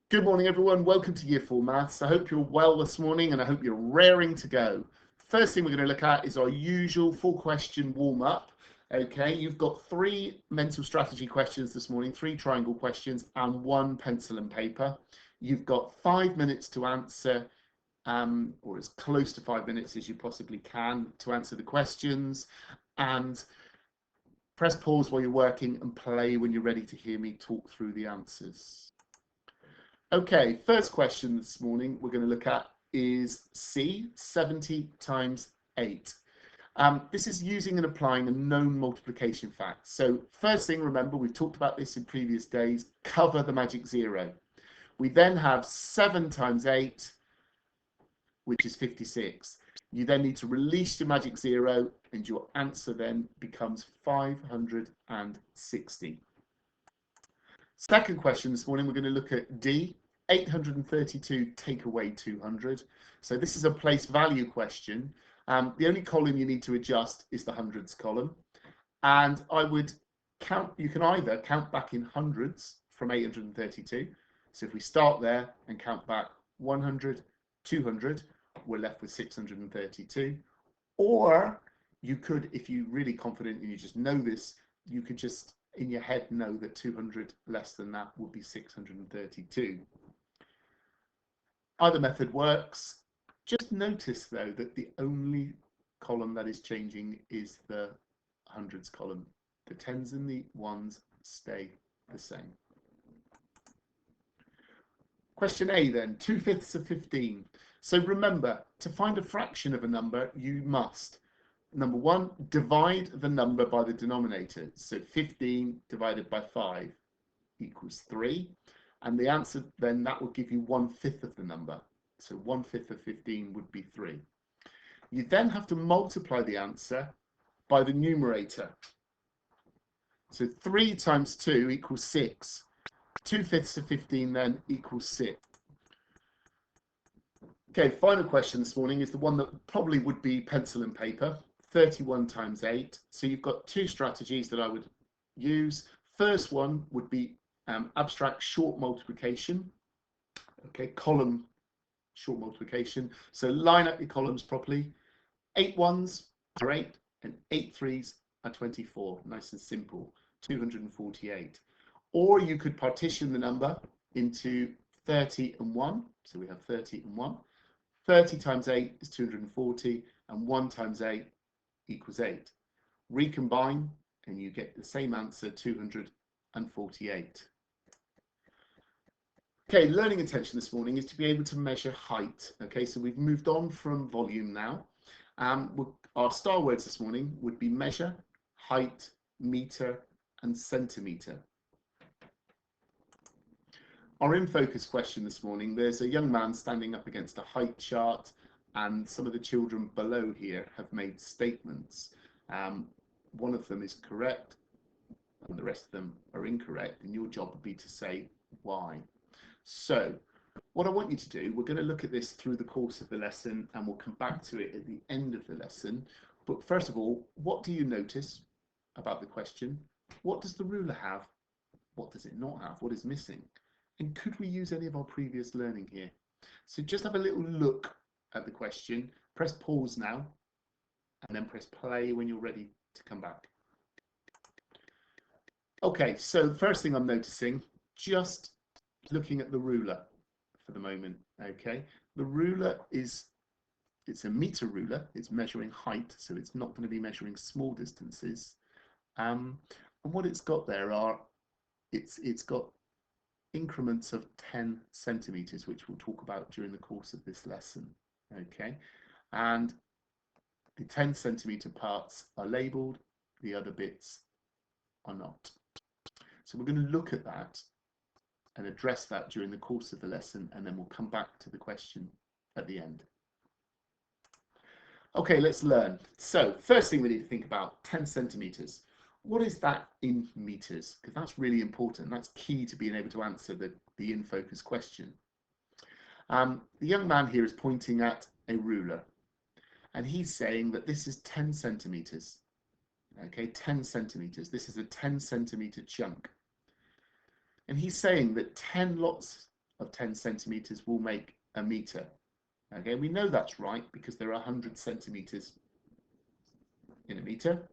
Good morning, everyone. Welcome to Year 4 Maths. I hope you're well this morning and I hope you're raring to go. First thing we're going to look at is our usual 4-question warm-up. Okay, you've got 3 mental strategy questions this morning, 3 triangle questions and 1 pencil and paper. You've got 5 minutes to answer, or as close to 5 minutes as you possibly can to answer the questions. And press pause while you're working and play when you're ready to hear me talk through the answers. Okay, first question this morning we're going to look at is C, 70 times 8. This is using and applying a known multiplication fact. So first thing, remember, we've talked about this in previous days, cover the magic 0. We then have 7 times 8, which is 56. You then need to release your magic 0 and your answer then becomes 560. Second question this morning, we're going to look at D, 832 take away 200. So this is a place value question. The only column you need to adjust is the hundreds column. And I would count, you can either count back in hundreds from 832. So if we start there and count back 100, 200, we're left with 632. Or you could, if you're really confident and you just know this, you could just in your head know that 200 less than that would be 632. Either method works. Just notice though that the only column that is changing is the hundreds column. The tens and the ones stay the same. Question A then, 2/5 of 15. So remember, to find a fraction of a number, you must, number 1, divide the number by the denominator. So 15 divided by 5 equals 3. And the answer then, that will give you 1/5 of the number. So 1/5 of 15 would be 3. You then have to multiply the answer by the numerator. So 3 times 2 equals 6. 2/5 of 15 then equals 6. Okay, final question this morning is the one that probably would be pencil and paper. 31 times 8. So you've got 2 strategies that I would use. First one would be abstract short multiplication. Okay, column short multiplication. So line up your columns properly. 8 ones are 8 and 8 threes are 24. Nice and simple. 248. Or you could partition the number into 30 and 1. So we have 30 and 1. 30 times 8 is 240 and 1 times 8 equals 8. Recombine and you get the same answer, 248. Okay, learning intention this morning is to be able to measure height. Okay, so we've moved on from volume now. Our star words this morning would be measure, height, meter, and centimeter. Our in focus question this morning, there's a young man standing up against a height chart and some of the children below here have made statements. One of them is correct and the rest of them are incorrect, and your job would be to say why. So what I want you to do, we're going to look at this through the course of the lesson and we'll come back to it at the end of the lesson. But first of all, what do you notice about the question? What does the ruler have? What does it not have? What is missing? And could we use any of our previous learning here? So just have a little look at the question, press pause now, and then press play when you're ready to come back. Okay, so the first thing I'm noticing, just looking at the ruler for the moment, okay? The ruler it's a meter ruler, it's measuring height, so it's not going to be measuring small distances. And what it's got there are, it's got increments of 10 centimeters, which we'll talk about during the course of this lesson, okay? And the 10 centimeter parts are labeled, the other bits are not. So we're going to look at that and address that during the course of the lesson, and then we'll come back to the question at the end. Okay, let's learn. So first thing we need to think about, 10 centimeters. What is that in meters? Because that's really important. That's key to being able to answer the in focus question. The young man here is pointing at a ruler and he's saying that this is 10 centimeters. Okay, 10 centimeters. This is a 10 centimeter chunk. And he's saying that 10 lots of 10 centimeters will make a meter. Okay, we know that's right because there are 100 centimeters in a meter.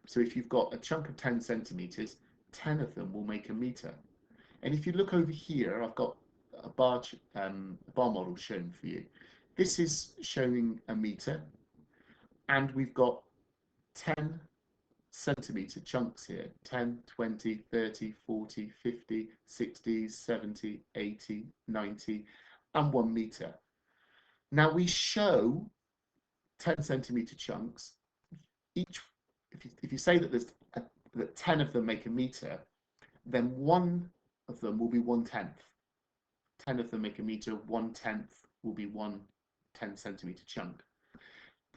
So if you've got a chunk of 10 centimeters, 10 of them will make a meter. And if you look over here, I've got a bar model shown for you. This is showing a meter, and we've got 10 centimeter chunks here: 10, 20, 30, 40, 50, 60, 70, 80, 90, and 1 meter. Now we show 10 centimeter chunks. Each, if you say that that 10 of them make a meter, then 1 of them will be 1/10. 10 of them make a meter, 1/10 will be 1 10 centimeter chunk.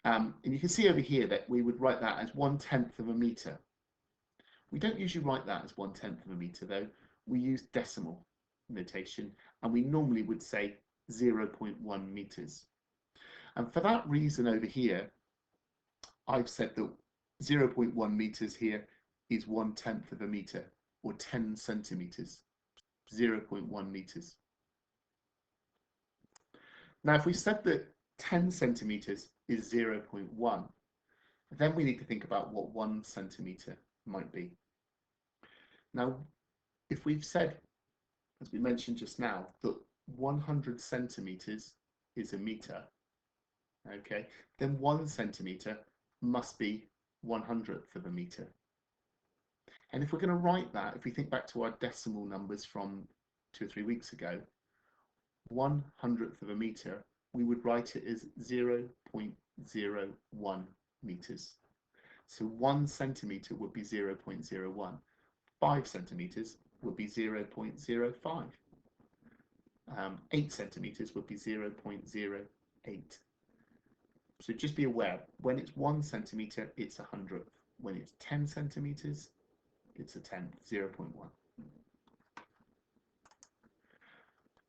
And you can see over here that we would write that as 1/10 of a meter. We don't usually write that as 1/10 of a meter though. We use decimal notation, and we normally would say 0.1 meters. And for that reason over here, I've said that 0.1 meters here is 1/10 of a meter, or 10 centimeters, 0.1 meters. Now, if we said that 10 centimeters is 0.1, then we need to think about what 1 centimeter might be. Now, if we've said, as we mentioned just now, that 100 centimeters is a meter, okay, then 1 centimeter must be 1/100th of a meter. And if we're going to write that, if we think back to our decimal numbers from 2 or 3 weeks ago, 1/100th of a meter, we would write it as 0.01 meters. So 1 centimeter would be 0.01. 5 centimeters would be 0.05. 8 centimeters would be 0.08. So just be aware, when it's 1 centimeter, it's 100th. When it's 10 centimeters, it's a 10th, 0.1.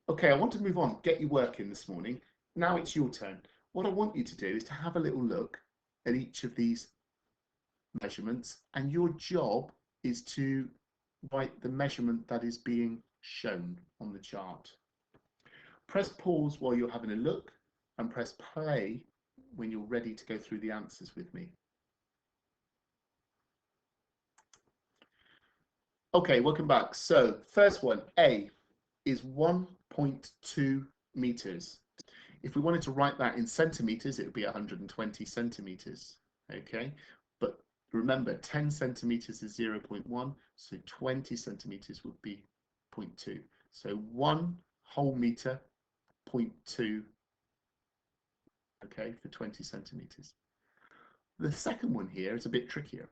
Okay, I want to move on, get you working this morning. Now it's your turn. What I want you to do is to have a little look at each of these measurements, and your job is to write the measurement that is being shown on the chart. Press pause while you're having a look, and press play when you're ready to go through the answers with me. Okay, welcome back. So first one, A, is 1.2 meters. If we wanted to write that in centimeters, it would be 120 centimeters. Okay, but remember, 10 centimeters is 0.1, so 20 centimeters would be 0.2. So 1 whole meter, 0.2, okay, for 20 centimeters. The second one here is a bit trickier.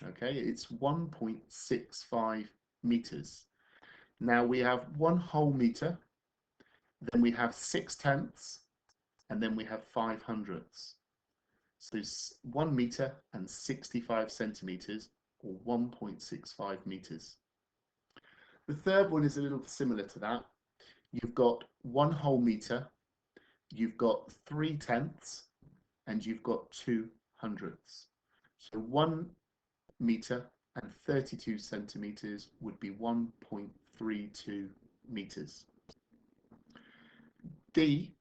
Okay, it's 1.65 meters. Now we have 1 whole meter, then we have 6/10, and then we have 5/100. So 1 meter and 65 centimeters, or 1.65 meters. The third one is a little similar to that. You've got 1 whole meter, you've got 3/10, and you've got 2/100. So 1 meter and 32 centimeters would be 1.32 meters. D,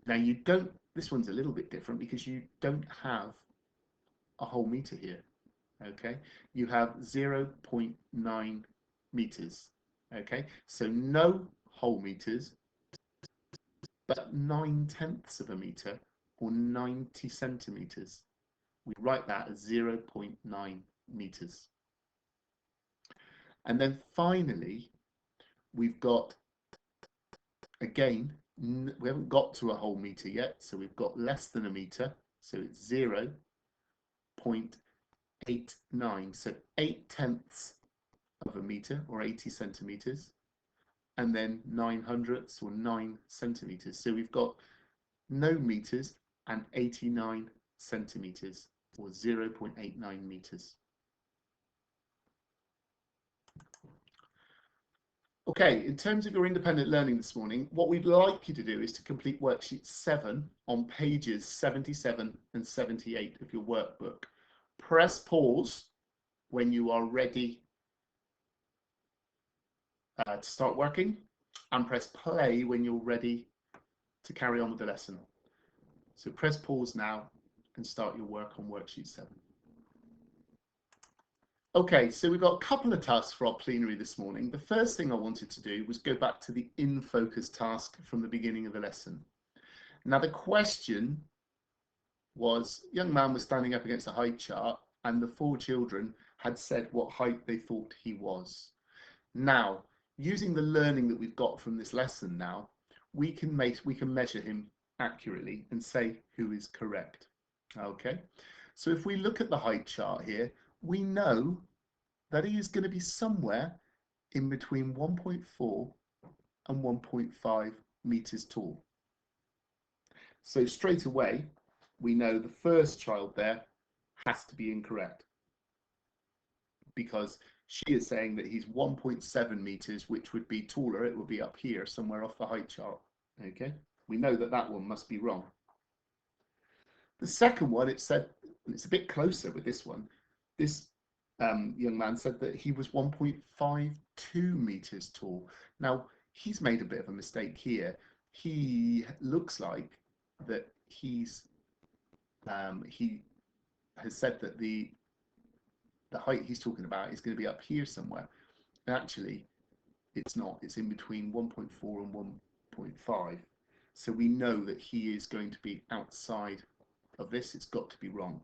now you don't, this one's a little bit different because you don't have a whole meter here, okay? You have 0.9 meters, okay? So no whole meters, but 9/10 of a meter, or 90 centimeters. We write that as 0.9 meters. And then finally, we've got, again, we haven't got to a whole meter yet, so we've got less than a meter, so it's 0.89, so 8/10 of a meter, or 80 centimeters, and then 9/100 or 9 centimeters. So we've got no meters and 89 centimeters, or 0.89 meters. Okay, in terms of your independent learning this morning, what we'd like you to do is to complete worksheet 7 on pages 77 and 78 of your workbook. Press pause when you are ready to start working, and press play when you're ready to carry on with the lesson. So press pause now and start your work on worksheet 7. Okay, so we've got a couple of tasks for our plenary this morning. The first thing I wanted to do was go back to the in focus task from the beginning of the lesson. Now the question was, a young man was standing up against a height chart and the 4 children had said what height they thought he was. Now, using the learning that we've got from this lesson now, we can measure him accurately and say who is correct. Okay, so if we look at the height chart here, we know that he is going to be somewhere in between 1.4 and 1.5 meters tall. So straight away, we know the first child there has to be incorrect, because she is saying that he's 1.7 meters, which would be taller. It would be up here somewhere off the height chart. Okay, we know that that one must be wrong. The second one, it said, and it's a bit closer with this one, this young man said that he was 1.52 meters tall. Now he's made a bit of a mistake here. He looks like that he has said that the height he's talking about is going to be up here somewhere. Actually, it's not. It's in between 1.4 and 1.5. So we know that he is going to be outside of this. It's got to be wrong.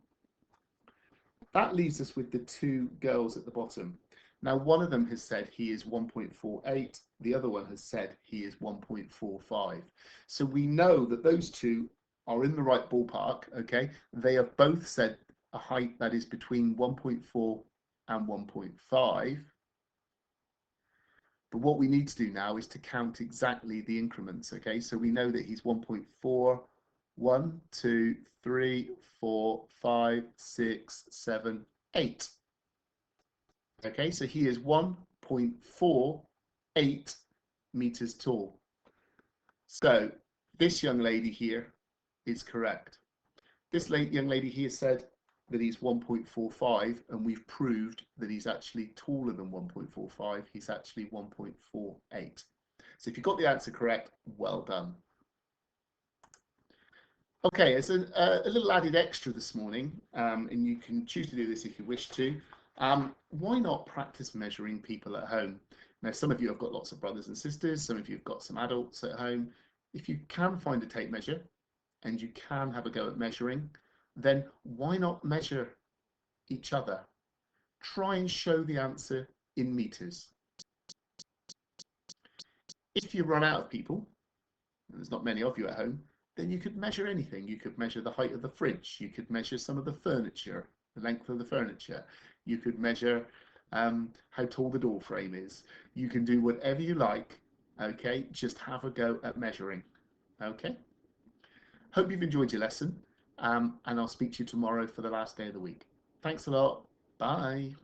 That leaves us with the 2 girls at the bottom. Now, one of them has said he is 1.48. The other one has said he is 1.45. So we know that those 2 are in the right ballpark. Okay, they have both said a height that is between 1.4 and 1.5. But what we need to do now is to count exactly the increments. Okay, so we know that he's 1.4, 1, 2, 3, 4, 5, 6, 7, 8. Okay, so he is 1.48 meters tall. So this young lady here is correct. This young lady here said that he's 1.45, and we've proved that he's actually taller than 1.45. He's actually 1.48. So if you got the answer correct, well done. Okay, as a little added extra this morning, and you can choose to do this if you wish to, why not practice measuring people at home? Now, some of you have got lots of brothers and sisters, some of you have got some adults at home. If you can find a tape measure and you can have a go at measuring, then why not measure each other? Try and show the answer in meters. If you run out of people, and there's not many of you at home, then you could measure anything. You could measure the height of the fridge. You could measure some of the furniture, the length of the furniture. You could measure how tall the door frame is. You can do whatever you like. Okay, just have a go at measuring. Okay, hope you've enjoyed your lesson, and I'll speak to you tomorrow for the last day of the week. Thanks a lot. Bye.